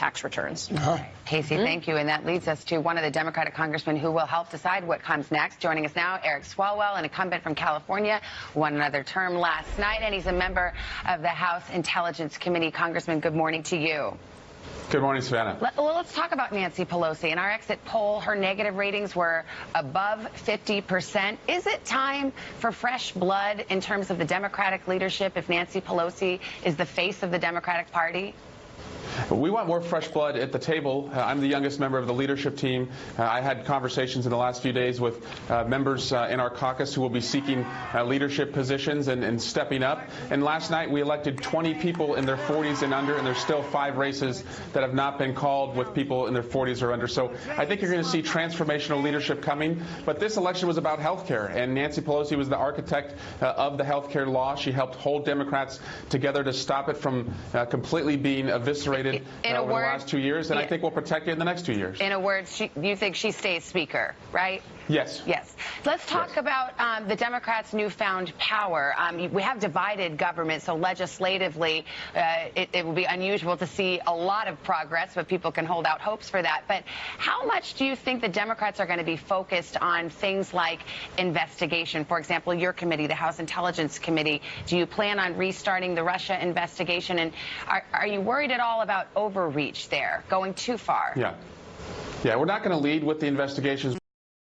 tax returns. Casey, thank you. And that leads us to one of the Democratic congressmen who will help decide what comes next. Joining us now, Eric Swalwell, an incumbent from California, won another term last night, and he's a member of the House Intelligence Committee. Congressman, good morning to you. Good morning, Savannah. Let's talk about Nancy Pelosi. In our exit poll, her negative ratings were above 50%. Is it time for fresh blood in terms of the Democratic leadership if Nancy Pelosi is the face of the Democratic Party? We want more fresh blood at the table. I'm the youngest member of the leadership team. I had conversations in the last few days with members in our caucus who will be seeking leadership positions and stepping up. And last night we elected 20 people in their 40s and under, and there's still 5 races that have not been called with people in their 40s or under. So I think you're going to see transformational leadership coming. But this election was about health care, and Nancy Pelosi was the architect of the health care law. She helped hold Democrats together to stop it from completely being eviscerated over the last 2 years, and I think we'll protect it in the next 2 years. In a word, you think she stays Speaker, right? Yes. Yes. Let's talk about the Democrats' newfound power. We have divided government, so legislatively it will be unusual to see a lot of progress, but people can hold out hopes for that. But how much do you think the Democrats are going to be focused on things like investigation? For example, your committee, the House Intelligence Committee, do you plan on restarting the Russia investigation? And are you worried at all about overreach there, going too far? Yeah, we're not going to lead with the investigations.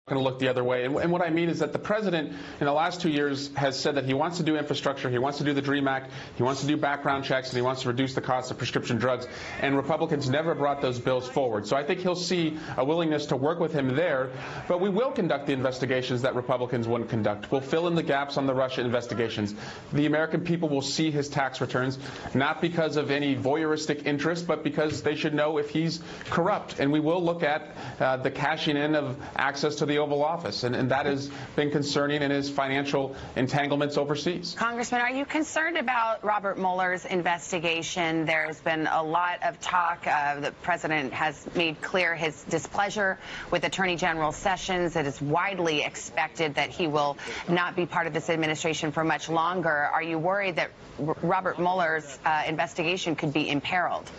Going to look the other way. And what I mean is that the president in the last 2 years has said that he wants to do infrastructure, he wants to do the DREAM Act, he wants to do background checks, and he wants to reduce the cost of prescription drugs. And Republicans never brought those bills forward. So I think he'll see a willingness to work with him there. But we will conduct the investigations that Republicans wouldn't conduct. We'll fill in the gaps on the Russia investigations. The American people will see his tax returns, not because of any voyeuristic interest, but because they should know if he's corrupt. And we will look at the cashing in of access to the Oval Office, and that has been concerning in his financial entanglements overseas. Congressman, are you concerned about Robert Mueller's investigation? There's been a lot of talk. The president has made clear his displeasure with Attorney General Sessions. It is widely expected that he will not be part of this administration for much longer. Are you worried that Robert Mueller's investigation could be imperiled?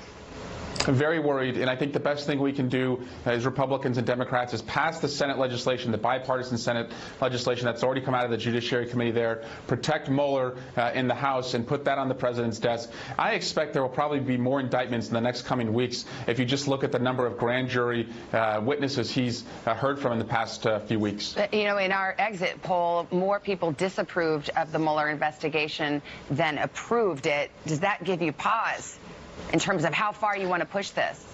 I'm very worried, and I think the best thing we can do as Republicans and Democrats is pass the Senate legislation, the bipartisan Senate legislation that's already come out of the Judiciary Committee there, protect Mueller in the House, and put that on the president's desk. I expect there will probably be more indictments in the next coming weeks if you just look at the number of grand jury witnesses he's heard from in the past few weeks. You know, in our exit poll, more people disapproved of the Mueller investigation than approved it. Does that give you pause in terms of how far you want to push this?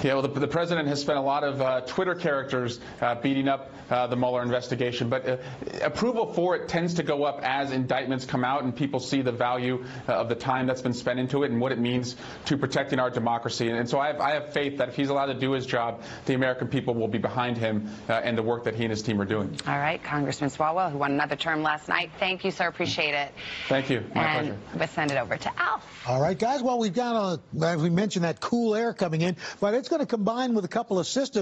Yeah, well, the president has spent a lot of Twitter characters beating up the Mueller investigation, but approval for it tends to go up as indictments come out and people see the value of the time that's been spent into it and what it means to protecting our democracy. And so I have faith that if he's allowed to do his job, the American people will be behind him and the work that he and his team are doing. All right, Congressman Swalwell, who won another term last night. Thank you, sir. Appreciate it. Thank you. My pleasure. We'll send it over to Al. All right, guys. Well, we've got, as we mentioned, that cool air coming in, but it's going to combine with a couple of systems.